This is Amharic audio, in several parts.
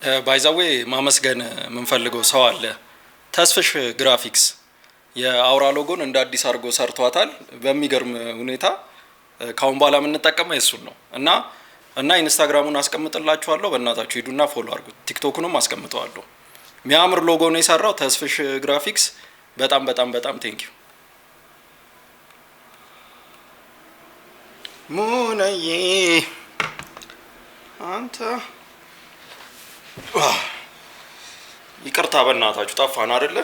ባይዛዌ ማመስገን የምንፈልገው ሰው አለ። ተስፍሽ ግራፊክስ የአውራ ሎጎን እንደ አዲስ አድርጎ ሰርቷታል በሚገርም ሁኔታ። ካሁን በኋላ የምንጠቀመው የሱን ነው እና ኢንስታግራሙን አስቀምጥላችኋለሁ። በእናታችሁ ሂዱና ፎሎ አድርጉት። ቲክቶክንም አስቀምጠዋለሁ። የሚያምር ሎጎ ነው የሰራው ተስፍሽ ግራፊክስ። በጣም በጣም በጣም ቴንክ ዩ ሙነዬ አንተ። ይቅርታ በእናታችሁ ጠፋን አይደለ?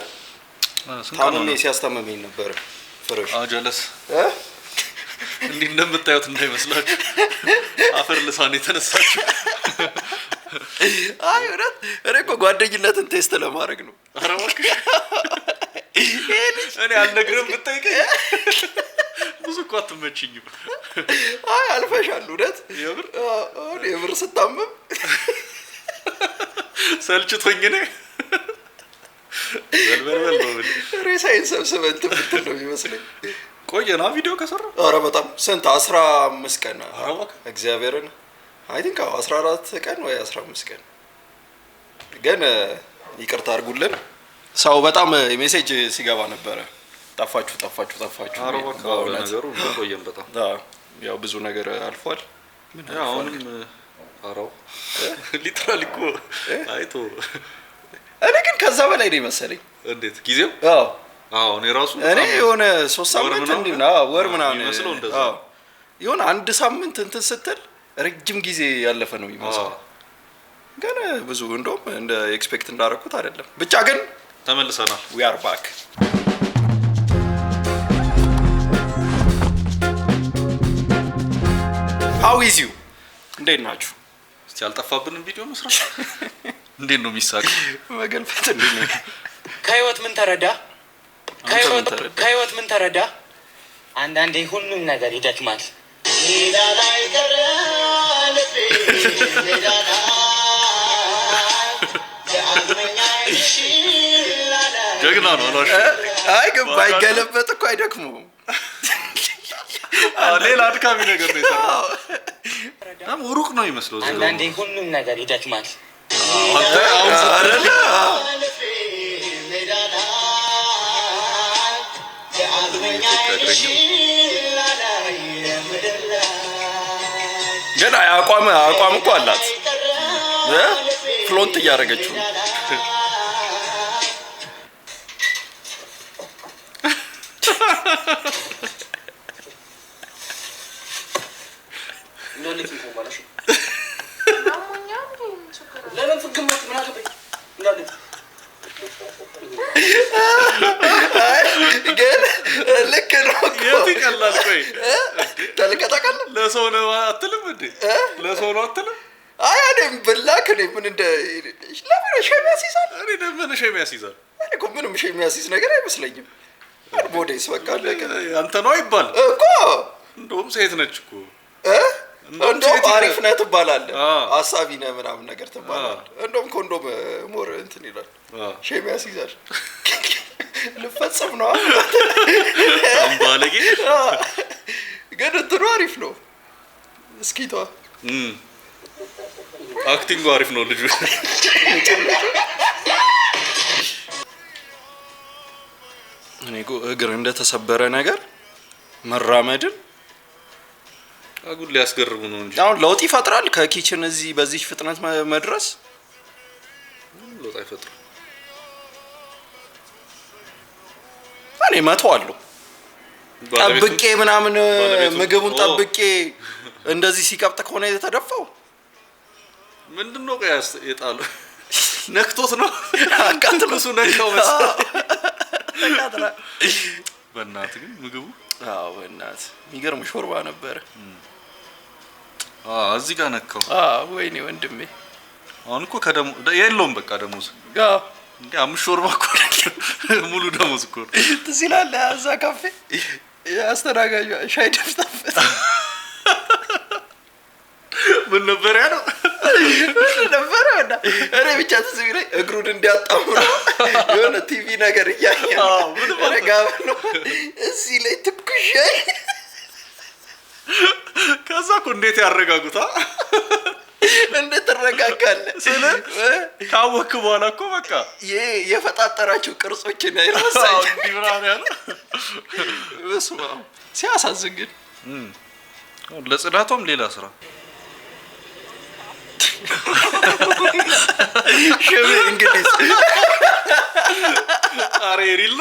ታምሜ ሲያስተምመኝ ነበር። ፍሬሽ ጀለስ እንዲህ እንደምታዩት እንዳይመስላችሁ አፈር ልሳን የተነሳችሁ። አይ እውነት እኔ እኮ ጓደኝነትን ቴስት ለማድረግ ነው። ኧረ እባክሽ እኔ አልነግርም ብትጠይቀኝ ብዙ እኮ አትመችኝም። አይ አልፈሻል እውነት የምር ስታመም ሰልችቶኝ ነው። በልበልበል ነው ሬሳዬን ሰብስበህ እንትን ብትል ነው የሚመስለኝ። ቆየና ቪዲዮ ከሰራ ኧረ በጣም ስንት 15 ቀን እግዚአብሔርን አይ ቲንክ 14 ቀን ወይ 15 ቀን። ግን ይቅርታ አድርጉልን። ሰው በጣም ሜሴጅ ሲገባ ነበረ ጠፋችሁ። ነገሩ ቆየን በጣም ያው ብዙ ነገር አልፏል። አሁንም አራው ሊትራሊ እኮ አይቶ እኔ ግን ከዛ በላይ ነው መሰለኝ። እንዴት ጊዜው? አዎ እኔ የሆነ 3 ሳምንት እንዲና ወር ምናምን ይመስለው እንደዛ የሆነ አንድ ሳምንት እንትን ስትል ረጅም ጊዜ ያለፈ ነው ይመስላል። ግን ብዙ እንደውም እንደ ኤክስፔክት እንዳደረኩት አይደለም። ብቻ ግን ተመልሰናል። we are back። how is you? እንዴት ናችሁ? እስቲ ያልጠፋብንን ቪዲዮ መስራት እንዴት ነው የሚሳቅ መገልፈጥ እንዴ ነው? ከህይወት ምን ተረዳ? አንዳንዴ ሁሉም ነገር ይደክማል። ጀግና ነው አላሽ። አይ ግን ባይገለበጥ እኮ አይደክሙም። ሌላ አድካሚ ነገር ነው የሰራው። ሩቅ ነው ይመስለው። አንዳንዴ ሁሉም ነገር ይደክማል። ግን አቋም እኮ አላት። ፍሎንት እያደረገችው ግን ልክ ነው እኮ የት ይቀላል? ቆይ ተልቀጠቀለ ለሰው ነው አትልም እንዴ? ለሰው ነው አትልም? አይ እኔም ብላክ እኔ ምን እንደ ለምን ሸሚያስ ይዛል? እኔ ለምን ሸሚያስ ይዛል? እኔ እኮ ምንም ሸሚያስ ይዝ ነገር አይመስለኝም። ሞዴስ በቃ ለከ አንተ ነው አይባል እኮ እንደውም ሴት ነች እኮ እንደውም አሪፍ ነህ ትባላለህ። አሳቢ ነህ ምናምን ነገር ትባላለህ። እንደውም ኮንዶም ሞር እንትን ይላል። ሸሚያስ ይዛል ልፈጽም ነው አምባለጌ። ግን እንትኑ አሪፍ ነው። እስኪቷ አክቲንጉ አሪፍ ነው ልጁ። እኔ እኮ እግር እንደተሰበረ ነገር መራመድን አጉል ሊያስገርሙ ነው እንጂ አሁን ለውጥ ይፈጥራል። ከኪችን እዚህ በዚህ ፍጥነት መድረስ ለውጥ አይፈጥርም። እኔ መተዋለሁ ጠብቄ ምናምን ምግቡን ጠብቄ እንደዚህ ሲቀብጥ ከሆነ የተደፋው ምንድነው? ቀያስ የጣሉ ነክቶት ነው አቃጥሎሱ ነካው መሰለኝ። በእናትህ ግን ምግቡ በእናትህ የሚገርም ሾርባ ነበረ። እዚህ ጋር ነካው። ወይኔ ወንድሜ አሁን እኮ ከደሙ የለውም በቃ ደሞዝ እንዴ 5 ሾርባ እኮ ሙሉ ደሞዝ እኮ ትዝ ይላል። እዛ ካፌ ያስተናጋጁ ሻይ ደፍታበት ምን ነበር ያለው? እኔ ብቻ ትዝ ይለኝ እግሩን እንዲያጣምሩ የሆነ ቲቪ ነገር እያየ ረጋብ ነው እዚህ ላይ ትኩሽ ከዛ እኮ እንዴት ያረጋጉታ እንዴት ትረጋጋለህ ስለ ካወክ በኋላ እኮ በቃ የፈጣጠራቸው ቅርጾችን አይራሳኝ ዲብራን ያለ በስመ አብ ሲያሳዝን ግን ለጽዳቷም ሌላ ስራ ሸቤ እንግሊዝ አሬ ሪል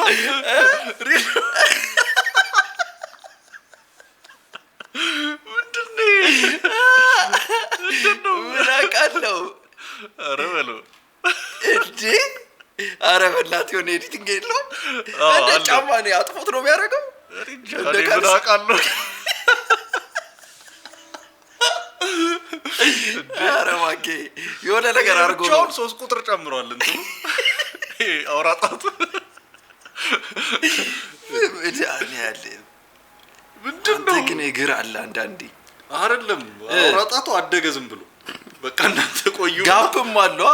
ምንድነው ምን አውቃለሁ አረ በለው እንዴ አረ በላት የሆነ ኤዲቲንግ የለውም እንደ ጫማ ነው አጥፎት ነው የሚያደርገው እኔ ምን አውቃለሁ አረ ማጌ የሆነ ነገር አድርጎ ነው 3 ቁጥር ጨምሯል እንትን አውራጣቱ እዳን ያለ ምንድነው ግን እግር አለ አንዳንዴ አይደለም አውራጣቱ አደገ ዝም ብሎ በቃ እናንተ ቆዩ ጋፕም አለው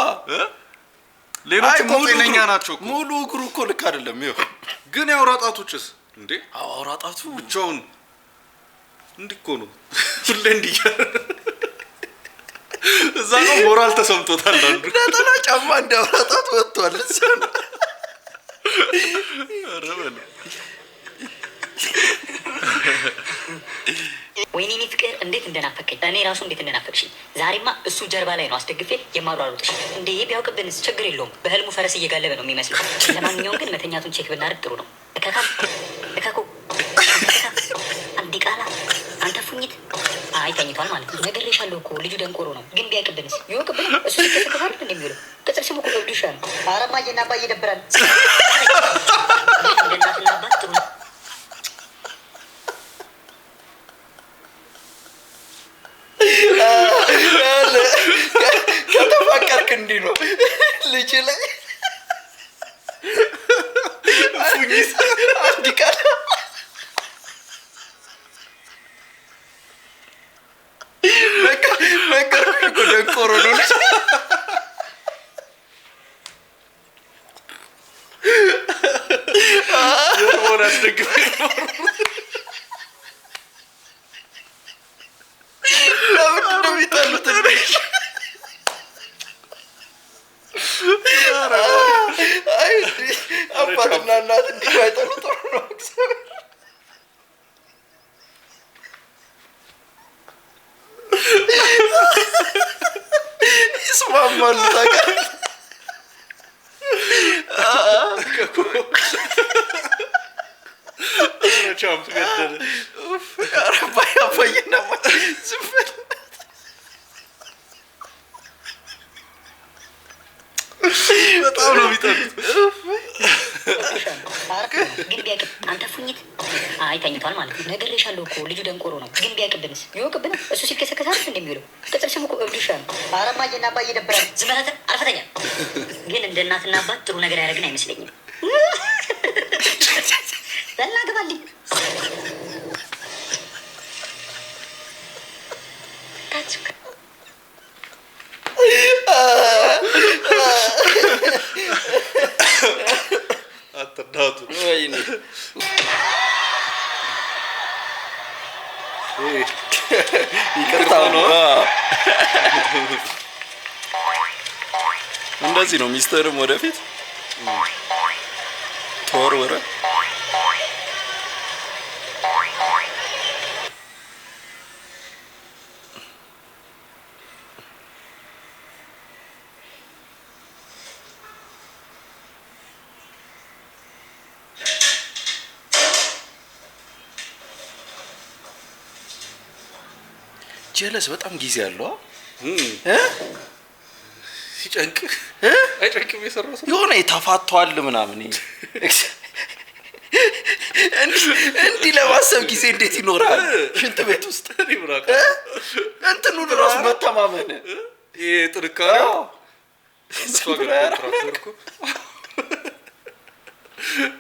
ሌሎች እኮ ጤነኛ ናቸው እኮ ሙሉ እግሩ እኮ ልክ አይደለም ይኸው ግን ያውራጣቱ ጭስ እንዴ አውራጣቱ ብቻውን እንዲኮ ነው ሁሌ እንዲያ እዛ ነው ሞራል ተሰምቶታል አንዱ ነጠላ ጫማ እንዳውራጣቱ ወጥቷል አረበለ ወይኔ ፍቅር እንዴት እንደናፈቀኝ እኔ ራሱ እንዴት እንደናፈቅሽ ዛሬማ እሱ ጀርባ ላይ ነው አስደግፌ የማሯሩጥሽ እንዴ ቢያውቅብንስ ችግር የለውም በህልሙ ፈረስ እየጋለበ ነው የሚመስለው ለማንኛውም ግን መተኛቱን ቼክ ብናደርግ ጥሩ ነው እከኮ አንዲ ቃላ አንተ ፉኝት አይ ተኝቷል ማለት ነው ነግሬሻለሁ እኮ ልጁ ደንቆሮ ነው ግን ቢያውቅብንስ ይወቅብን እሱ ይከተካል እንደሚውለው ቅጽል ስሙ እኮ እብዱሻል አረማዬና አባዬ ይደብራል እንደናትና አባት ጥሩ ነው ከተፋቀርክ እንዲህ ነው ልጅ ላይ ፉኝት አንዲ ቃላ ነገርኩሽ እኮ ደንቆሮ ነው ጀርባውን አስደግፌ ለምንድን ነው የሚጠሉት አይ አባትና እናት እንዲህ ባይጠሉ ጥሩ ነው ይስማማሉ ታውቃለህ ቻምፕ ገደለ አባዬና ዝም በል በጣም ነው የሚጠሉት ግን ቢያውቅ አንተ ፉኝት አይ ተኝቷል ማለት ነው ነግሬሻለሁ እኮ ልጁ ደንቆሮ ነው ግን ቢያውቅብንስ ይወቅብን እሱ ሲልከሰከሳል እንደሚውለው ቅጽል ስሙ እኮ እብዱሻል አረማዬና አባዬ ይደብራል ዝም በላት አልፈተኛ ግን እንደ እናትና አባት ጥሩ ነገር ያደረግን አይመስለኝም በላ ግባልኝ አትዳቱ ወይኔ ይቅርታ ነው እንደዚህ ነው ሚስተርም ወደፊት ተወርወረ ጀለስ በጣም ጊዜ አለው ሲጨንቅ አይጨንቅም የሰራው ሰው የሆነ ተፋቷል ምናምን እንዲህ ለማሰብ ጊዜ እንዴት ይኖራል ሽንት ቤት ውስጥ እንትኑ ራሱ መተማመን ይሄ ጥንካሬው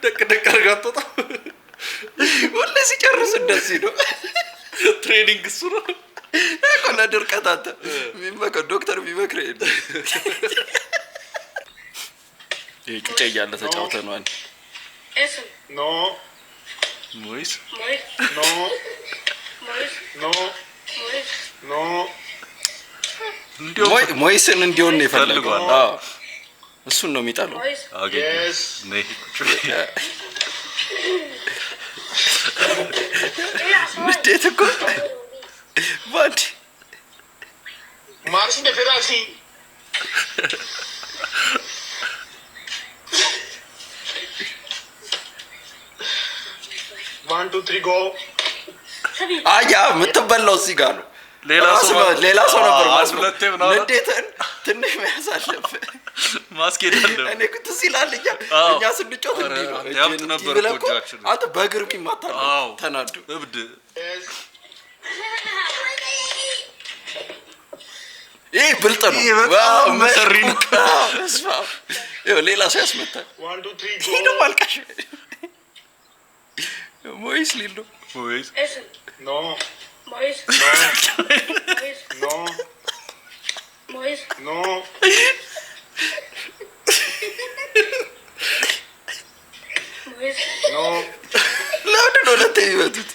ደቅ አድርጋ አትወጣም ሁሌ ሲጨርስ እንደዚህ ነው ትሬኒንግ እሱ ነው እኮ ለድርቀት አንተ የሚመከር ዶክተር ቢመክር ይሄ ጩጬ እያለ ተጫውተነዋል Eso. No. ሞይስ Mois. No. Mois. No. Mois. No. ሞይስን እንዲሆን ነው የፈለገው አዎ እሱን ነው የሚጣለው Yes. ነይ እንዴት እኮ ባንድ Marcin de Ferrari. One, two, three, go. አያ የምትበላው እዚህ ጋር ነው ሌላ ሰው ነበር ንዴትን ትንሽ መያዝ አለብህ ማስኬድ አለብህ እኔ እኮ ትዝ ይላል እኛ ስንጮት እንዲህ ነው ያብጥ ነበር እኮ እጃችን አንተ በእግር ቢማታል ተናዱ እብድ Yes. ይሄ ብልጥ ነው በጣም መሰሪ ነው ሌላ ሰው ያስመታል 1, 2, 3, ይሄ ነው go. ማልቃሽ ሞይስ ሊሉ ወይስ No. Mois, No. Mois, No. Mois, No. Mois, No. ለምንድን ነው ሁለቴ የሚመቱት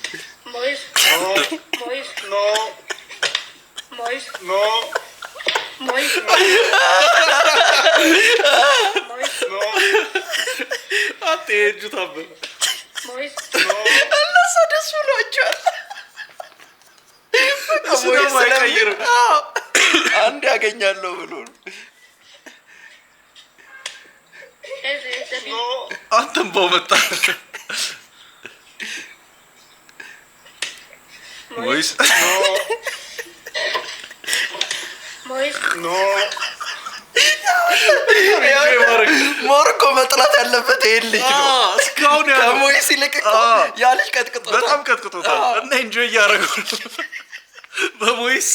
Mois, No. Mois, No. Mois, No. Mois, Mois, No. አትሄጁ ታበ Mois, No. እነሱ ደስ ብሏቸዋል እሱ ደግሞ አይቀይርም አንድ ያገኛለሁ ብሎ No. አንተም በመጣ ወይስ No. Mois, No. ሞሮኮ መጥላት ያለበት ይሄን ልጅ ነው እስካሁን ያለው ከሞይስ ይልቅ እኮ ያ ልጅ ቀጥቅጦታል በጣም ቀጥቅጦታል እና ኢንጆይ እያደረጉ በሞይስ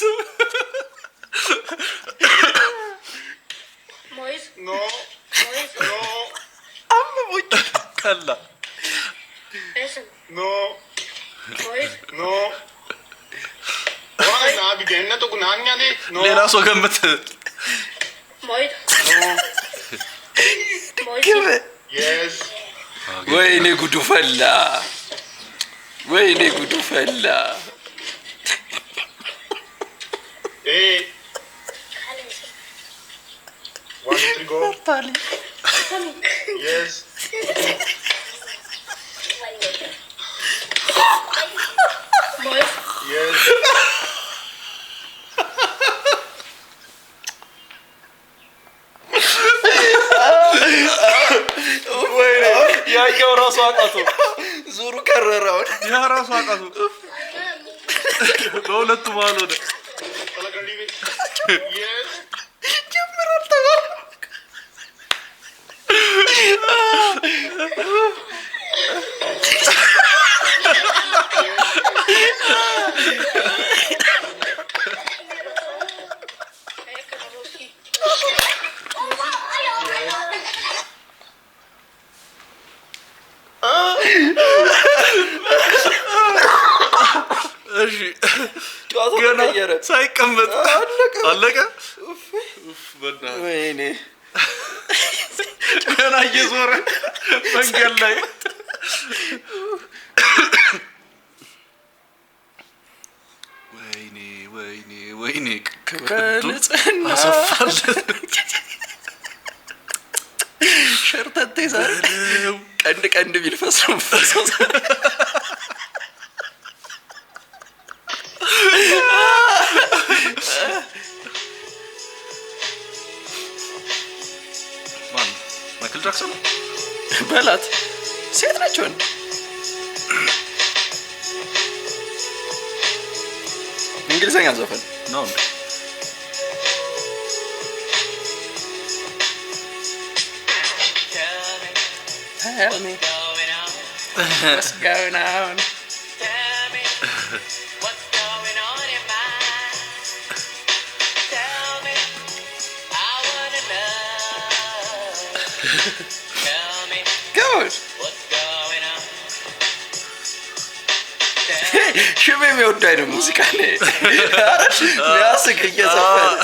Mois, No. Mois, No. አምቦች ቀላ Essen, No. Mois, No. Why na bigyan to kunanya de? No. ሌላ ሰው ገምት Mois, No. Mois, Yes. ወይኔ ጉዱ ፈላ ወይኔ ጉዱ ፈላ Hey. 1, 2, 3, go. Yes. Mois, Yes. ያኛው ራሱ አቃቱ ዙሩ ከረረውን ያ ራሱ አቃቱ በሁለቱ መሀል ሆነ Talagandi ve. Yes. ጀምራል ተባለ እሺ ጨዋታው ገና ተቀየረ ሳይቀመጥ አለቀ አለቀ በእናትህ ወይኔ ገና እየዞረ መንገድ ላይ ወይኔ ወይኔ ወይኔ ከንጽህና አሰፋለት ሸርተቴ ዛሬ ቀንድ ቢል ፈስሮ ፈሰው ማን ማይክል ጃክሰን በላት ሴት ናቸው እንዴ እንግሊዘኛ ዘፈን ነው እንዴ Tell me what's going on Good ሽሜ የሚወዱ አይነት ሙዚቃ ነው ሚያስቅ እየዘፈነ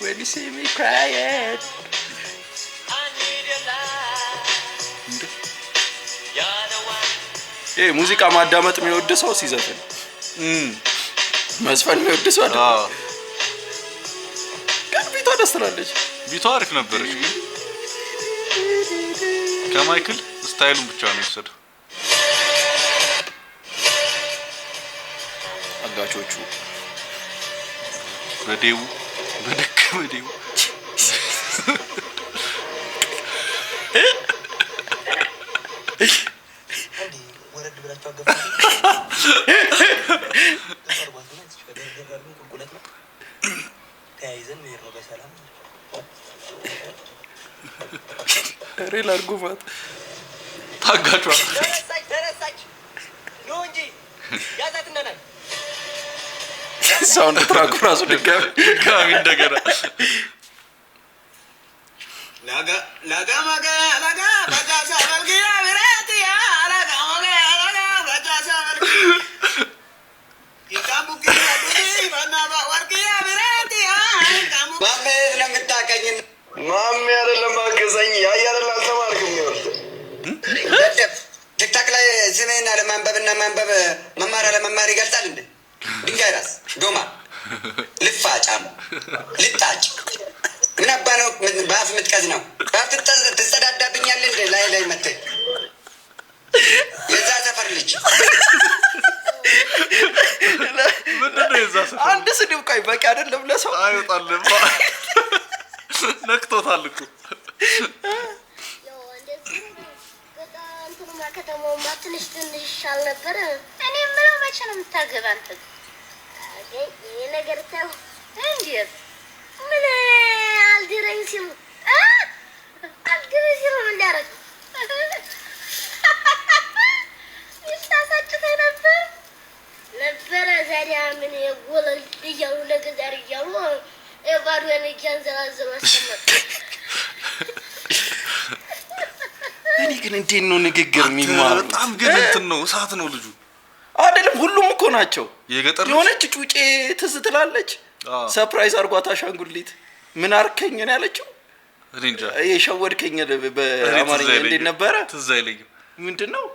When you see me crying ይሄ ሙዚቃ ማዳመጥ የሚወድ ሰው ሲዘፍን መስፈን የሚወድሰው አይደል? አዎ ግን ቢቷ ደስ ትላለች። ቢቷ አሪፍ ነበረች ግን ከማይክል ስታይሉን ብቻ ነው የወሰደው። አጋቾቹ በዴው በደከመ ዴው ወረድ ብላችሁ አገፋ ተያይዘን ነው የሮበ ሰላም ሬል አርጉፋት ታጋቿ ተረሳች ነው እንጂ ያዛት እንደናል ሳውንድ ትራኩ ራሱ ድጋሚ እንደገና ላጋ በጃሳ በልጊያ ብረትያ ላጋ በጃሳ በልጊያ ይካቡክ ያዱኒ በናባ ወርቅያ ብረትያ ማሜ ለምታቀኝ ማሜ አይደለም አገዘኝ ያያደል አልተማርክም ይወርድ ቲክታክ ላይ ስሜና ለማንበብና ማንበብ መማር ለመማር ይገልጻል እንዴ? ድንጋይ ራስ ዶማ ልፋጫም ልጣጭ ምን አባ ነው በአፍ የምትቀዝ ነው? በአፍ ትጸዳዳብኛለህ እንዴ? ላይ መተህ የዛ ሰፈር ልጅ ምንድነው የዛ ሰፈር? አንድ ስድብ ቆይ በቂ አይደለም ለሰው አይወጣልም። ነክቶታል እኮ ከተማውማ ትንሽ ይሻል ነበር። እኔ የምለው መቼ ነው የምታገባ አንተ? ይሄ ነገር ተው እንዴት ምን አልድረኝ ሲሉ ምን ሊያረግ ይሳሳጭተ ነበረ ዛሬ ምን የጎለል እያሉ ለገዛር እያሉ ባዶን እያንዘላዘሉ አስቀመጡ። እኔ ግን እንዴት ነው ንግግር የሚማሩ? በጣም ግን እንትን ነው እሳት ነው ልጁ አይደለም። ሁሉም እኮ ናቸው። የገጠር የሆነች ጩጬ ትዝ ትላለች። ሰርፕራይዝ አርጓታ አሻንጉሊት ምን አርከኝ ነው ያለችው? እኔ እንጃ የሸወድከኝ በአማርኛ እንዴት ነበረ? ትዝ አይለኝም። ምንድነው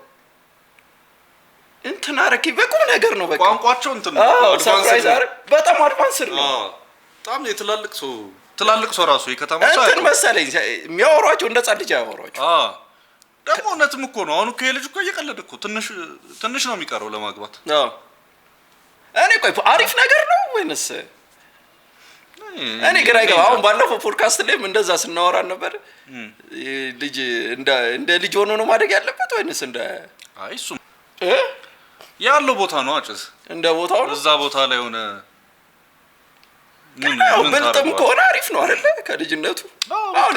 እንትን አረከኝ በቁም ነገር ነው። በቃ ቋንቋቸው እንትን ነው። ሰርፕራይዝ አረ በጣም አድቫንስድ ነው። በጣም ትላልቅ ሰው ራሱ የከተማ ሰው እንትን መሰለኝ የሚያወሯቸው እንደ ጻድቅ ያወሯቸው። ደግሞ እውነትም እኮ ነው። አሁን እኮ የልጅ እኮ እየቀለደ እኮ ትንሽ ነው የሚቀረው ለማግባት። እኔ ቆይ አሪፍ ነገር ነው ወይንስ እኔ ግራ ይገባ። አሁን ባለፈው ፖድካስት ላይም እንደዛ ስናወራ ነበር። ልጅ እንደ ልጅ ሆኖ ነው ማደግ ያለበት ወይንስ እንደ እሱ ያለው ቦታ ነው አጭስ እንደ ቦታው ነው። እዛ ቦታ ላይ ሆነ ብልጥም ከሆነ አሪፍ ነው አይደለ? ከልጅነቱ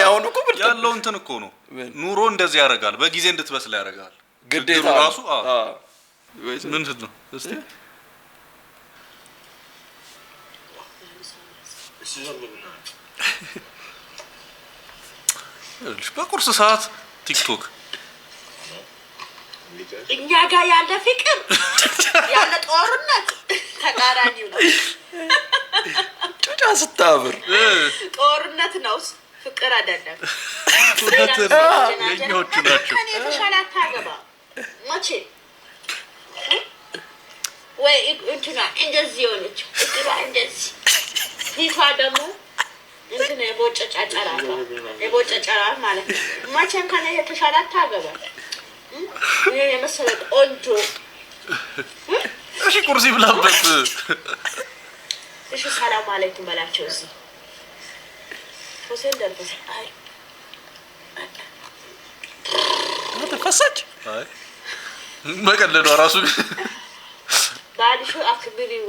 አሁን እኮ ብልጥ ያለው እንትን እኮ ነው። ኑሮ እንደዚህ ያደርጋል። በጊዜ እንድትበስል ያደርጋል። ግዴታ ራሱ ምንድን ነው እስቲ በቁርስ ሰዓት ቲክቶክ እኛ ጋር ያለ ፍቅር ያለ ጦርነት ተቃራኒው ነው። ጩጫ ስታብር ጦርነት ነው፣ ፍቅር አይደለም። የኛዎቹ ናቸው። ከኔ የተሻለ አታገባ መቼ ወይ እንትና እንደዚህ የሆነች ፍቅሯ እንደዚህ ፊቷ ደግሞ እንትን የቦጨጨራ ማለት ነው። መቼም ከኔ የተሻለ አታገባ። ይሄ የመሰለ ቆንጆ እሺ ቁርስ ይብላበት። እሺ ሰላም አለይኩም በላቸው። እዚህ ሁሴን ደርበስ አይ ተፈሳች መቀለዷ ራሱ ባልሹ አክብሪው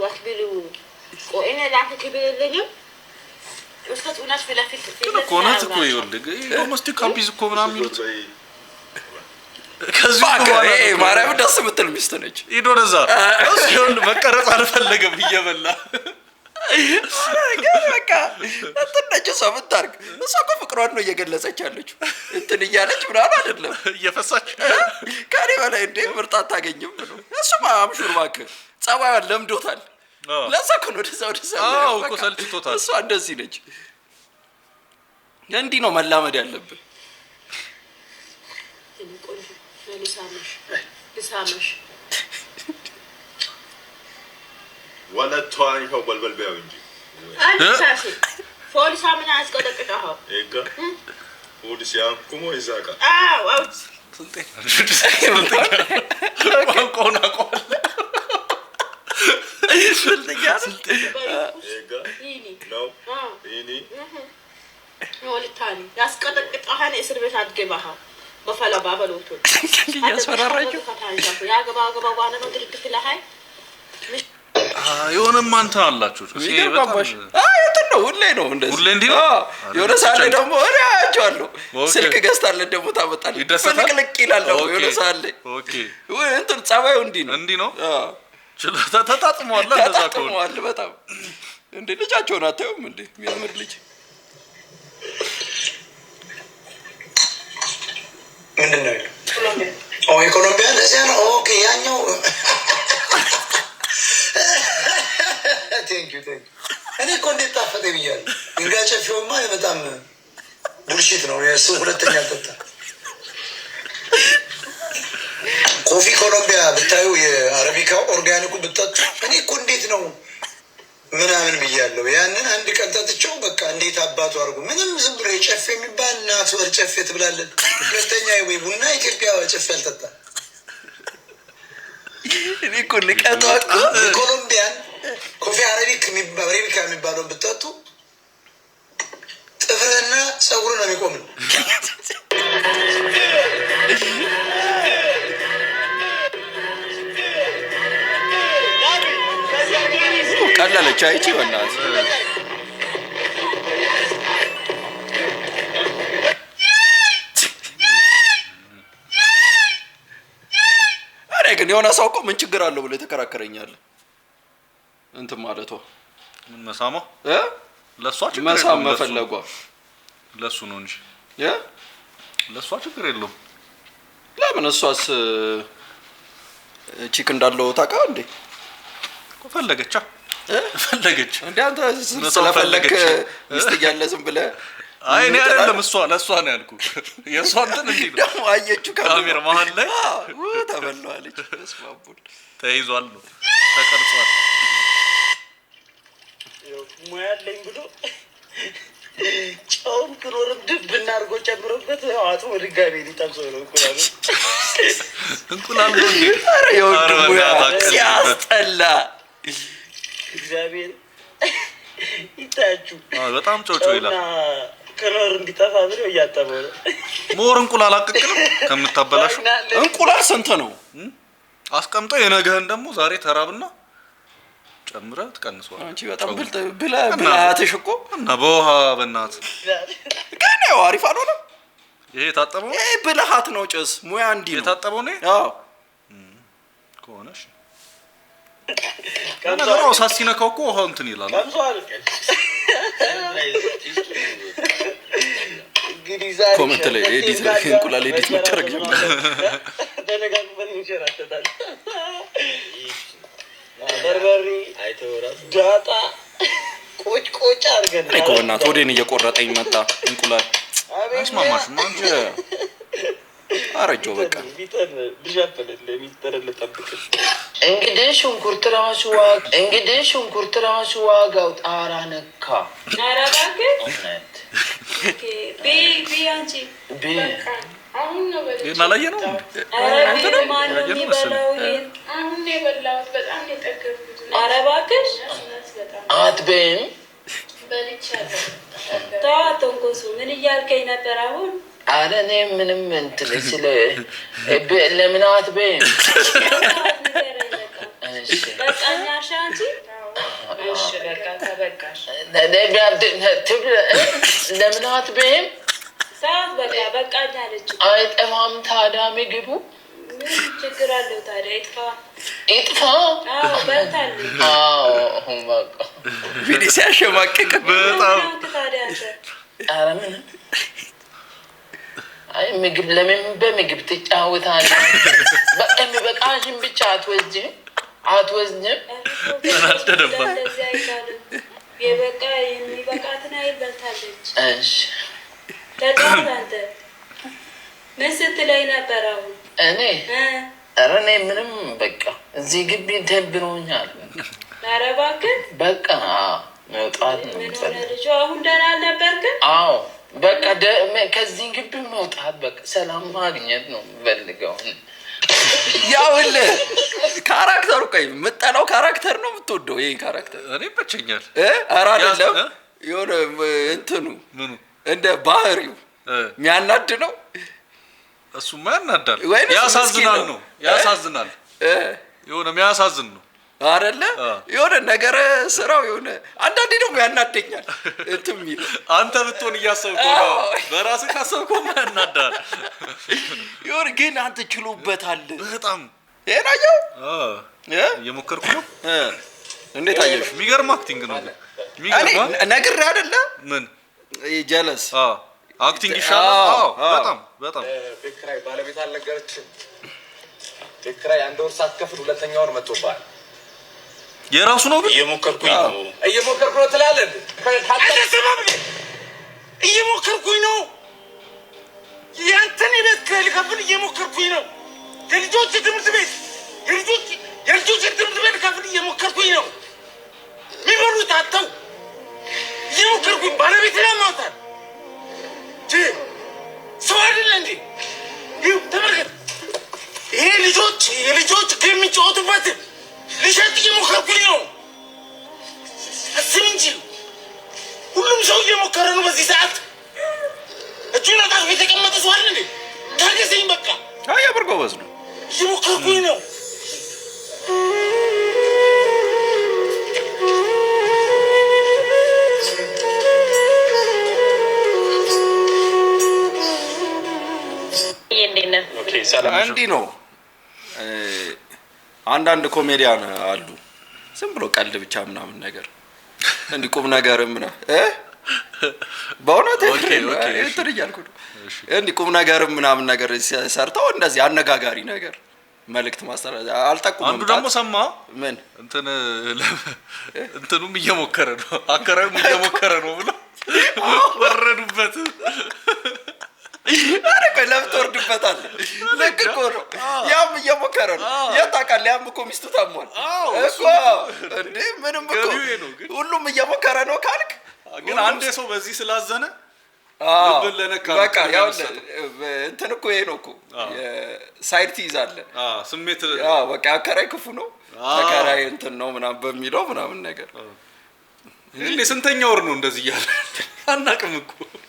ቆይኔ ላንተ ክብርልኝ እስከት ኡናስ ፍላፊት ኮናት እኮ ይወልግ ዶሜስቲክ ካምፒስ እኮ ምናምን ይሉት ማርያም ደስ የምትል ሚስት ነች። ሂዶ ወደዛ እሱን መቀረጽ አልፈለገም እየበላ በቃ እንትን ነች። እሷ ምታርግ እሷ እኮ ፍቅሯን ነው እየገለጸች ያለችው። እንትን እያለች ምናምን አይደለም እየፈሳች ከኔ በላይ እንዴ ምርጥ አታገኝም ነው። እሱማ አምሹር እባክህ ጸባዩን ለምዶታል። ለዛ እኮ ነው ወደዛ እኮ ሰልችቶታል። እሷ እንደዚህ ነች። እንዲህ ነው መላመድ ያለብን። ልሳመሽ ولا تواني هو بلبل بيونجي أساسي فولي سامنا أسكت كتاها إيكا ودي سيام كمو إزاكا واو ቋንቋውን አውቀዋለሁ። إيكا إيني نو إيني فولي تاني أسكت كتاها نسر بيت أتجيبها بفلا بابلوتو ያስፈራራችሁ يا جبا وانا نو درك في لهاي የሆነማ እንትን አላችሁ። ይገባባሽ እንትን ነው ሁሌ ነው እንደዚህ ሁሌ እንዲህ ነው። የሆነ ሳለ ደግሞ እኔ አያቸዋለሁ ስልክ ገዝታለን ደግሞ ታመጣለህ ፍልቅልቅ ይላል ደግሞ የሆነ ሳለ ኦኬ እንትን ጸባዩ እንዲህ ነው ችሎታ ተጣጥሟል እንደዛ ከሆነ ተጣጥሟል በጣም እንዴ ልጃቸውን አታዩም እንዴ የሚያምር ልጅ ምንድን ነው ኮሎምቢያ ለዚያ ነው ኦኬ ያኛው ቴንክ ዩ እኔ እኮ እንዴት ጣፈጠ ብያለሁ ይርጋ ጨፌውማ በጣም ቡልሺት ነው የእሱ ሁለተኛ አልጠጣ ኮፊ ኮሎምቢያ ብታዩ የአረቢካው ኦርጋኒኩ ብጠጡ እኔ እኮ እንዴት ነው ምናምን ብያለሁ ያንን አንድ ቀን ጠጥቼው በቃ እንዴት አባቱ አድርጉ ምንም ዝም ብሎ የጨፌ የሚባል እናቱ ጨፌ ትብላለን ሁለተኛ ወይ ቡና ኢትዮጵያ ጨፌ አልጠጣ እኔ እኮ ልቀጣው ኮሎምቢያን ኮፊ አረቢካ የሚባለውን ብጠጡ ጥፍርህና ጸጉርህ ነው የሚቆም ቀለለች አይቺ ወናት አሬ ግን የሆነ ሰው እኮ ምን ችግር አለው ብሎ ተከራከረኛል እንትን ማለቷ ምን መሳማ ለሷ ችግር መሳም መፈለጓ ለሱ ነው እንጂ ለሷ ችግር የለውም ለምን እሷስ ቺክ እንዳለው ታውቃው እንዴ ፈለገቻ እንዴ አንተ ስለፈለክ ሚስት ያለ ዝም ብለ አይ እኔ አይደለም እሷ ለሷ ነው ያልኩ የሷ እንትን እንዴ ነው ደግሞ አየቹ ካሜራ መሃል ላይ ተበላዋለች ስማቡል ተይዟል ነው ተቀርጿል ሙያ አለኝ ብሎ ጨውም ክኖርም ድብ እናርጎ ጨምሮበት አጡ ድጋሜ ሊጠብሶ ነው እንቁላል ነው እንዴ አረ የወንድሙ ሲያስጠላ እግዚአብሔር ይታችሁ በጣም ጮጮ ይላል ከኖር እንዲጠፋ ብሎ እያጠበው ነው ሞር እንቁላል አቀቅልም ከምታበላሹ እንቁላል ስንት ነው አስቀምጠው የነገህን ደግሞ ዛሬ ተራብና ጨምረህ ትቀንሰዋል አንቺ በጣም ብለሃትሽ እኮ እና በውሃ በእናት ግን ያው አሪፍ አልሆነም ይሄ የታጠበው ይሄ ብልሃት ነው ጭስ ሙያ እንዲህ ነው የታጠበው ነው አዎ ከሆነሽ ከነገራው ሳሲነካው እኮ ውሃው እንትን ይላል ኮሜንት ላይ ኤዲት እንቁላል ኤዲት መደረግ ጀመረ ተነጋግረን እንሸራተታል በርበሬ አይተወራስ ዳጣ ቆጭ አርገን እኮ እናት ወዴን እየቆረጠኝ መጣ እንቁላል አስማማሽ ማንጀ አረጆ በቃ ቢጠን ብሻፈለ ለሚጠር ለጠብቅ እንግዲህ ሽንኩርት ራሱ ዋጋው ጣራ ነካ ናራባክ ቢ አንቺ አሁን ነው ማላየ ነው አንተ ነው ማነው የሚበላው አሁን ነው የበላሁት በጣም የጠገብኩት አረባክሽ አትበይም በልቻለሁ ታተንኮሱ ምን እያልከኝ ነበር አሁን አረ እኔ ምንም እንትን ስለ ለምን አትበይም በቃኛ ሻንቺ እሺ በቃ ተበቃሽ ለምን አትበይም ሰዓት በቃኛ አለች አይጠፋም ታዲያ ምግቡ ምን ችግር አለው ታዲያ ይጥፋ በልታለች በቃ ቪዲዮ ሲያሸማቅቅ በጣም ታዲያ ኧረ ምንም አይ ምግብ ለምን በምግብ ትጫወታለህ በቃ የሚበቃሽን ብቻ አትወስጂም ተናደደባ የበቃ የሚበቃትን አይል በልታለች እሺ ተጫወት አንተ ምን ስትለኝ ነበር አሁን እኔ ኧረ እኔ ምንም በቃ እዚህ ግቢ ደብሮኛል። ኧረ እባክህ በቃ መውጣት ነው የምፈልገው። ልጁ አሁን ደህና አልነበርክም? አዎ በቃ ከዚህ ግቢ መውጣት በቃ ሰላም ማግኘት ነው የምፈልገው። ያውልህ ካራክተሩ ቆይ የምጠላው ካራክተር ነው የምትወደው? ይሄን ካራክተር እኔ ይመቸኛል። ኧረ አይደለም የሆነ እንትኑ ምኑ እንደ ባህሪው የሚያናድ ነው። እሱማ ያናዳል፣ ያሳዝናል ነው ያሳዝናል። የሆነ የሚያሳዝን ነው አይደለ? የሆነ ነገር ስራው የሆነ አንዳንዴ ደግሞ ያናደኛል። እንትም አንተ ብትሆን እያሰብከው ነው፣ በራስህ ካሰብከው ያናዳል። የሆነ ግን አንተ ችሎበታል በጣም። ይሄን አየው እየሞከርኩ ነው። እንዴት አየሽ? የሚገርም አክቲንግ ነው። የሚገርም ነግሬህ አይደለ? ምን ጀለስ አክቲንግ ይሻላል። በጣም በጣም ቤት ኪራይ ባለቤት አልነገረችም። ቤት ኪራይ አንድ ወር ሳትከፍል ሁለተኛ ወር መጥቶብሃል። የራሱ ነው ግን እየሞከርኩኝ ነው ትላለህ። እየሞከርኩኝ ነው። ያንተን የቤት ኪራይ ልከፍል እየሞከርኩኝ ነው። የልጆች ትምህርት ቤት ትምህርት ቤት ልከፍል እየሞከርኩኝ ነው። የሚበሉት አጥተው እየሞከርኩኝ ባለቤት ያማታል። ሰው አይደለ እንዴ? ይኸው ተመልከት። ይሄ የልጆች የሚጫወቱበት ልሸጥ እየሞከርኩኝ ነው። አስብ እንጂ ሁሉም ሰው እየሞከረ ነው በዚህ ሰዓት። እጁን አጣጥፎ የተቀመጠ ሰው አለ እንዴ? ታገሰኝ በቃ። የብር ጎበዝ ነው። እየሞከርኩኝ ነው። እንዲህ ነው። አንዳንድ ኮሜዲያን አሉ ዝም ብሎ ቀልድ ብቻ ምናምን ነገር እንዲህ ቁም ነገር በእውነት እንትን እያልኩ ነው። እንዲህ ቁም ነገር ምናምን ነገር ሰርተው እንደዚህ አነጋጋሪ ነገር መልእክት ማስተላለፍ አልጠቁም። አንዱ ደግሞ ሰማ ምን እንትኑም እየሞከረ ነው፣ አከራዩም እየሞከረ ነው ብሎ ወረዱበት። አረ ቆይ ለምን ትወርድበታለህ? ልክ እኮ ነው። ያም እየሞከረ ነው። የት ታውቃለህ? ያም እኮ ሚስቱ ታሟል እኮ እንዴ። ምንም እኮ ሁሉም እየሞከረ ነው ካልክ ግን አንዴ ሰው በዚህ ስላዘነ ልብን ለነካ በቃ ያው እንትን እኮ ይሄ ነው እኮ ሳይድ ትይዛለህ። ስሜት በቃ አከራይ ክፉ ነው ተከራይ እንትን ነው ምናምን በሚለው ምናምን ነገር እንዴ። ስንተኛ ወር ነው እንደዚህ እያለ አናውቅም እኮ ነው።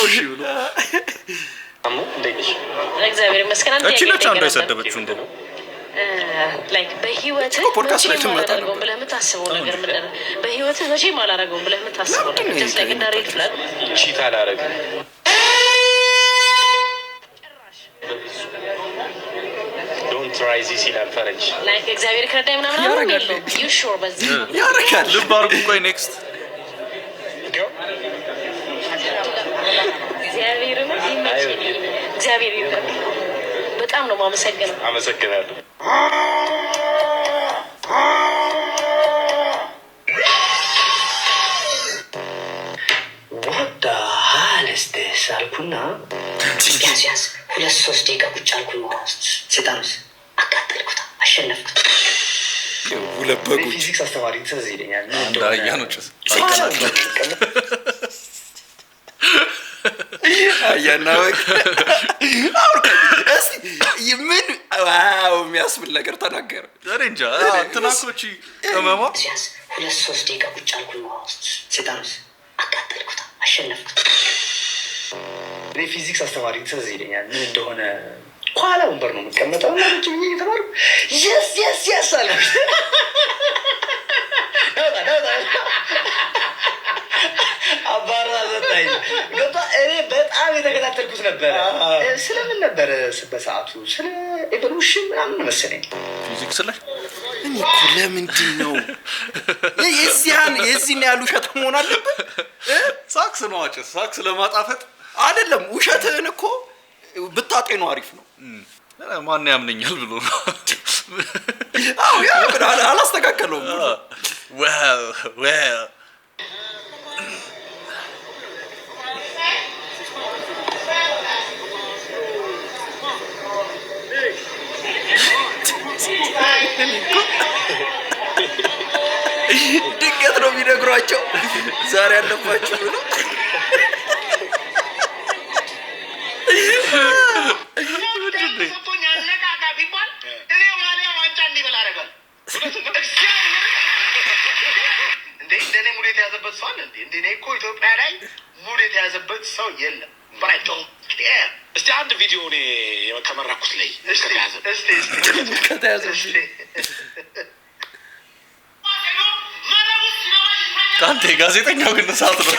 እሺ ብሎ እግዚአብሔር ይመስገን። አንተ እቺ አንዱ የሰደበችው እንዴ ነው ላይክ በህይወት ፖድካስት ላይ ተመጣጣ ነው ብለህ የምታስበው ነገር ምን ነው? በህይወት መቼም አላደረገውም ብለህ የምታስበው ነገር just like እና ሬድ ፍላግ ቺት አላደረግም። ዶንት ትራይ ዚስ ይላል ፈረንጅ። ላይክ እግዚአብሔር ከረዳኝ ምናምን አለ ነው you sure በዚህ ያረካል። ልብ አድርጉ። ቆይ ኔክስት እግዚአብሔር ይርዳል። በጣም ነው የማመሰግነው። አመሰግናለሁ። ወዳ አለስደስ አልኩና ያዝ 2-3 ደቂቃ ቁጭ አልኩኝ። ሰይጣንስ አቃጠልኩት፣ አሸነፍኩት። ሁለት በጎች ፊዚክስ አስተማሪ ትዝ ይለኛል። አንድ አያ ነው ጭስ አያና በቃ እስቲ ምን ዋው የሚያስብል ነገር ተናገረ። እኔ እንጃ እንትናኮቺ ከመማ 2-3 ደቂቃ ቁጭ አልኩኝ። ሰይጣንስ አቃጠልኩት፣ አሸነፍኩት። እኔ ፊዚክስ አስተማሪ ትዝ ይለኛል። ምን እንደሆነ ኋላ ወንበር ነው የምትቀመጠው እና ቁጭ ብዬ እየተማርኩ የስ አልኩት። አባራ ዘጣኝ ገባ። እኔ በጣም የተከታተልኩት ነበረ። ስለምን ነበረ በሰዓቱ? ስለ ኤቮሉሽን ምናምን መሰለኝ ፊዚክስ ላይ። እኔ እኮ ለምንድን ነው የዚህን ያህል ውሸት መሆን አለበት? ሳክስ ነው አጭስ ሳክስ ለማጣፈጥ አይደለም። ውሸትህን እኮ ብታጤነው አሪፍ ነው። ማን ያምነኛል ብሎ ነው። አዎ ያ ግን አላስተካከለውም። well ነግሯቸው ዛሬ አለባችሁ ብሎ እንደኔ ሙድ የተያዘበት ሰው አለ እንዴ? እንደኔ እኮ ኢትዮጵያ ላይ ሙድ የተያዘበት ሰው የለም። ባይቶ እስቲ አንድ ቪዲዮ እኔ ከመራኩት ላይ ከተያዘ ካንተ ጋዜጠኛው ግን ሰዓት ነው።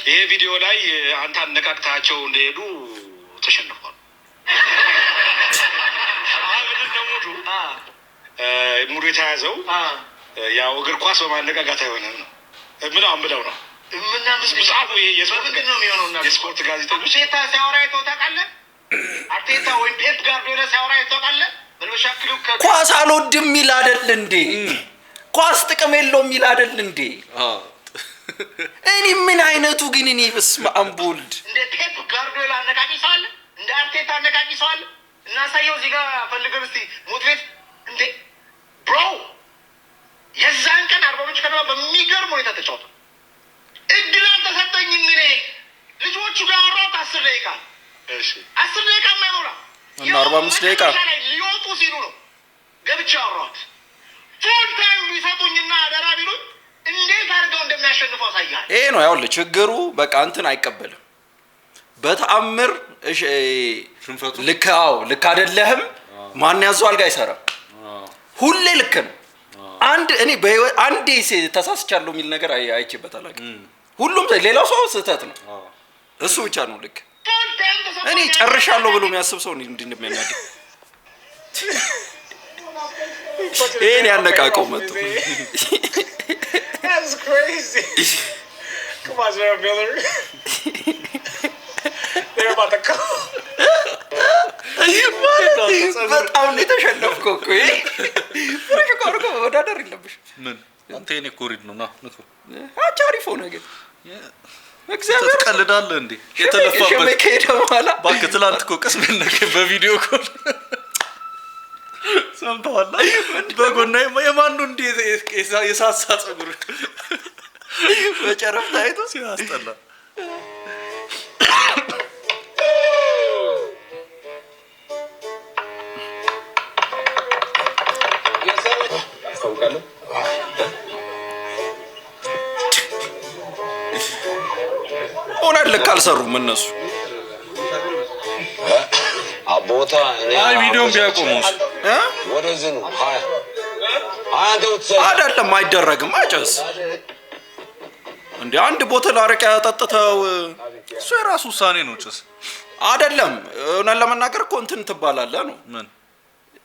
ይሄ ቪዲዮ ላይ አንተ አነቃቅታቸው እንደሄዱ ተሸንፏል። ሙሉ የተያዘው ያው እግር ኳስ በማነቃቃት አይሆንም ነው ምለው ነው ምናምስጻፉ የስፖርት ጋዜጠኞች ሲያወራ አይተው ታውቃለህ? አርቴታ ወይም ፔፕ ጋርዲዮላ ሲያወራ አይተው ታውቃለህ? ኳስ አልወድም የሚል አይደል እንዴ? ኳስ ጥቅም የለውም የሚል አይደል እንዴ? እኔ ምን አይነቱ ግን እኔ በስመ አብ ወልድ እንደ ፔፕ ጋርዲዮላ አነቃቂ ሰው አለ? እንደ አርቴታ አነቃቂ ሰው አለ? እናሳየው እዚህ ጋር ፈልገን እስቲ ሞቲቬት እንዴ ብሮ የዛን ቀን አርባ ምንጭ ከተማ በሚገርም ሁኔታ ተጫውቷል። እድል አልተሰጠኝም እኔ ልጆቹ ጋር አወራሁት 10 ደቂቃ 10 ደቂቃ የማይሞላ እና 45 ደቂቃ ሊወጡ ሲሉ ነው ገብቼ አወራሁት። ፉል ታይም ቢሰጡኝና አደራ ቢሉኝ እንዴት አድርገው እንደሚያሸንፉ አሳያለሁ። ይሄ ነው ያው ችግሩ። በቃ እንትን አይቀበልም በተአምር ልክ አይደለህም ማን ያዟል ጋር አይሰራም። ሁሌ ልክ ነው። እኔ አንዴ ተሳስቻለሁ የሚል ነገር አይቼበት አላውቅም። ሁሉም ሌላው ሰው ስህተት ነው፣ እሱ ብቻ ነው ልክ። እኔ ጨርሻለሁ ብሎ የሚያስብ ሰው እንደሚያናድ ይሄን ያነቃቀው መጥቶ That's crazy. Come on, Sarah Miller. They're about to come. በጣም ነው የተሸነፍከው እኮ ፍሬሽ ቆርቆ ወዳደር የለብሽ ምን አንተ የኔ ኮሪድ ነው ና ንኩ አቻሪፍ ሆነ ግን እግዚአብሔር ትቀልዳለህ እንዴ? የተለፋበት ከሄደ በኋላ እባክህ ትላንት እኮ ቀስመን በቪዲዮ ኮል ሰምተዋል። በጎና የማኑ እንዴ የሳሳ ጸጉር በጨረፍታ አይቶ ሲያስጠላ ሆነ ልክ አልሰሩም እነሱ አቦታ አይ ቪዲዮን ቢያቆሙስ ወደዚህ ነው አይደለም አይደረግም። አጨስ እንዴ አንድ ቦተል አረቄ ያጠጥተው እሱ የራሱ ውሳኔ ነው። ጭስ አይደለም እውነት ለመናገር እኮ እንትን ትባላለህ ነው ምን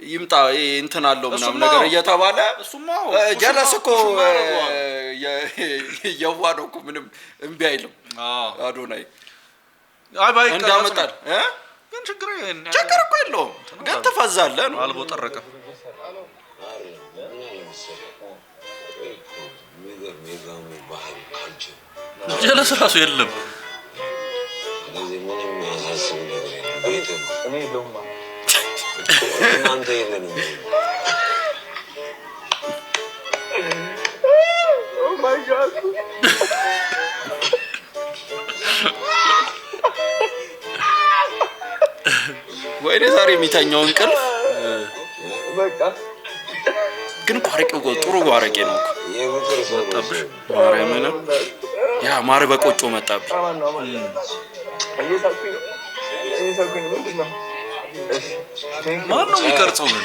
ይምጣ እንትን አለው ምናምን ነገር እየተባለ እሱማ ጀለስ እኮ የዋህ ነው እኮ ምንም እምቢ አይልም። አዶናይ አይ ባይ እንዳመጣል ግን ችግር እኮ የለውም ግን ትፈዛለህ ነው አልቦ ጠረቀ ጀለስ ራሱ የለም። ወይኔ ዛሬ የሚተኛው እንቅልፍ ግን አረቄው ጥሩ አረቄ ነው እኮ መጣብሽ። ማርያምን ያ ማር በቆጮ መጣብሽ። ማን ነው የሚቀርጸው ግን?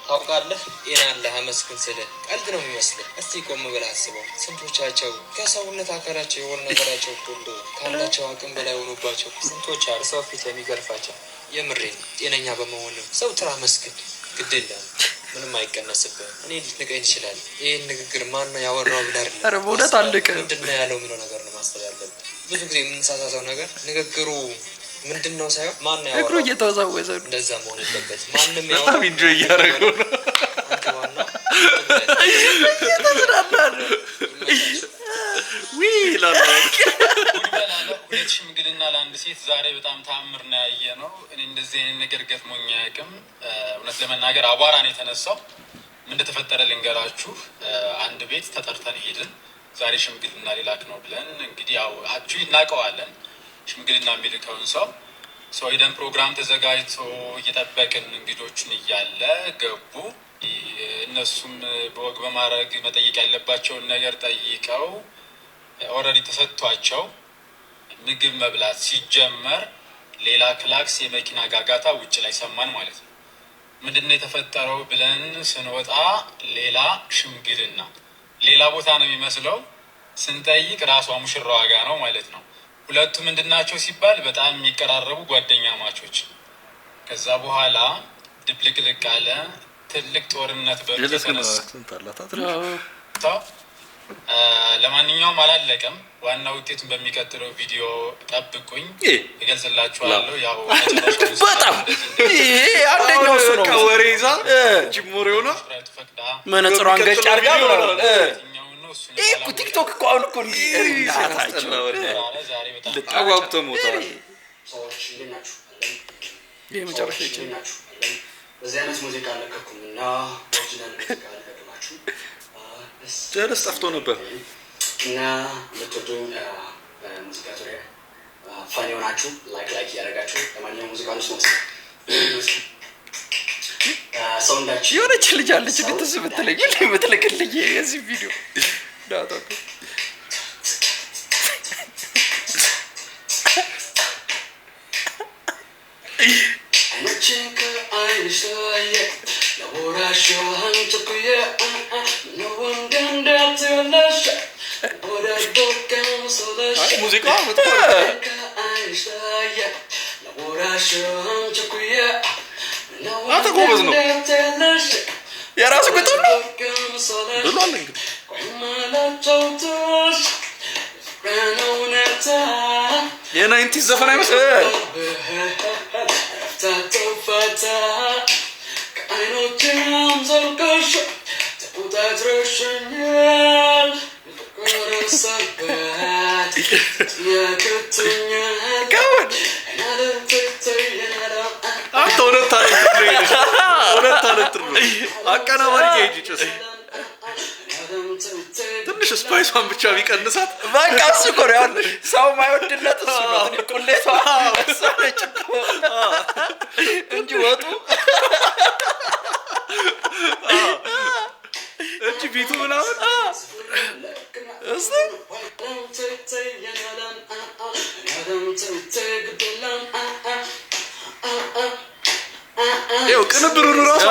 ታውቃለህ ጤና አለህ አመስግን ስልህ ቀልድ ነው የሚመስልህ። እስቲ ቆም ብለህ አስበው። ስንቶቻቸው ከሰውነት አካላቸው የሆነ ነገራቸው ሁሉ ካላቸው አቅም በላይ ሆኖባቸው ስንቶች አሉ ሰው ፊት የሚገርፋቸው። የምሬን ጤነኛ በመሆን ሰው ትራ መስግን ግድ የለም ምንም አይቀነስብህ። እኔ ልትንቀኝ ትችላለህ። ይህን ንግግር ማን ነው ያወራው ብለህ ኧረ በእውነት አለቀ ምንድን ነው ያለው የሚለው ነገር ነው ማሰብ ያለብህ። ብዙ ጊዜ የምንሳሳተው ነገር ንግግሩ ምንድነው ሳይሆን ማን ነው ያወራው። እግሩ እየተወዛወዘ ነው። እንደዛ መሆን የለበት። ማንንም በጣም ኢንጆይ እያደረገው ነው። ዊ ይላል። ሁለት ሽምግልና ለአንድ ሴት እንግዲህ ዛሬ በጣም ተአምር ነው ያየነው። እኔ እንደዚህ አይነት ነገር ገጥሞኝ አያውቅም። እውነት ለመናገር አቧራ ነው የተነሳው። ምን እንደተፈጠረ ልንገራችሁ። አንድ ቤት ተጠርተን ሄድን። ዛሬ ሽምግልና ሊላክ ነው ብለን እንግዲህ ያው አክቹሊ እናውቀዋለን ሽምግልና የሚልከውን ሰው ሄደን ፕሮግራም ተዘጋጅቶ እየጠበቅን እንግዶቹን እያለ ገቡ። እነሱም በወግ በማድረግ መጠየቅ ያለባቸውን ነገር ጠይቀው ኦልሬዲ ተሰጥቷቸው ምግብ መብላት ሲጀመር ሌላ ክላክስ የመኪና ጋጋታ ውጭ ላይ ሰማን ማለት ነው። ምንድነው የተፈጠረው ብለን ስንወጣ ሌላ ሽምግልና ሌላ ቦታ ነው የሚመስለው። ስንጠይቅ ራሷ ሙሽራዋ ጋር ነው ማለት ነው። ሁለቱ ምንድናቸው ሲባል በጣም የሚቀራረቡ ጓደኛ ማቾች። ከዛ በኋላ ድብልቅልቅ አለ። ትልቅ ጦርነት በተነሳ ለማንኛውም አላለቀም። ዋና ውጤቱን በሚቀጥለው ቪዲዮ ጠብቁኝ፣ እገልጽላችኋለሁ። ያው በጣም አንደኛው እሱ ነው። ወሬ ይዛ ጅሞሬው ነው መነጽሯን ገጭ አድርጋ ነው። እኮ ቲክቶክ እኮ አሁን እኮ ልታዋቅቶ ሞታል። ይሄ መጨረሻ ይችላል። በዚህ አይነት ሙዚቃ አለቀኩምና ኦሪጂናል ሙዚቃ አለቀኩላችሁ። ጀለስ ጠፍቶ ነበር እና ለተዶኝ ሙዚቃ ዙሪያ ፋኒ ሆናችሁ ላይክ እያደረጋችሁ ለማንኛውም ሙዚቃ ውስጥ ነው ሰውንዳችሁ የሆነች ልጅ አለች ልትስ ብትለኝ ምን ብትልክልኝ የዚህ ቪዲዮ ዳታኩ አይነችንከ አይንሽታየ ለቦራሻን ቸኩየ ነው እንደንዳትለሽ ወዳጆከን ሰለሽ ሙዚቃ አይንሽታየ ለቦራሻን ቸኩየ አንተ ጎበዝ ነው። የራሱ ግጥም ነው ብሏል። እንግዲህ የናይንቲስ ዘፈን አይመስልም? አንተ ሁለት ታለንት ነው። አቀናባሪ ጋር ሂጂ ጭስ ትንሽ ስፓይሷን ብቻ ቢቀንሳት በቃ እሱ እኮ ነው ያለ ሰው ማይወድለት እሱ ነው። ቁሌቷ እሱ ነች እንጂ ወጡ እንጂ ቢቱ ምናምን እሱ ይኸው ቅንብሩን እራሱ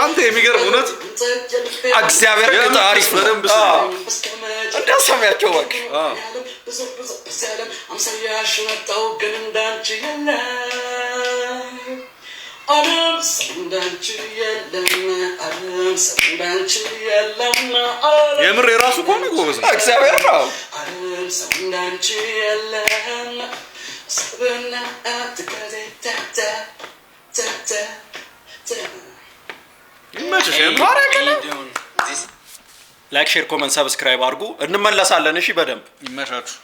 አንተ የሚገርም እውነት እግዚአብሔር ግን አሪፍ በደንብ እንዳሰማያቸው በቃ አለም ሰንዳንቺ የለም የምር የራሱ ከሆነ ጎበዝ ነው። እግዚአብሔር ነው። አለም ሰንዳንቺ የለም ሰብና አትከዘታ ይመችሽ። ላይክ፣ ሼር፣ ኮመንት፣ ሰብስክራይብ አድርጉ። እንመለሳለን። እሺ በደንብ ይመቻችሁ።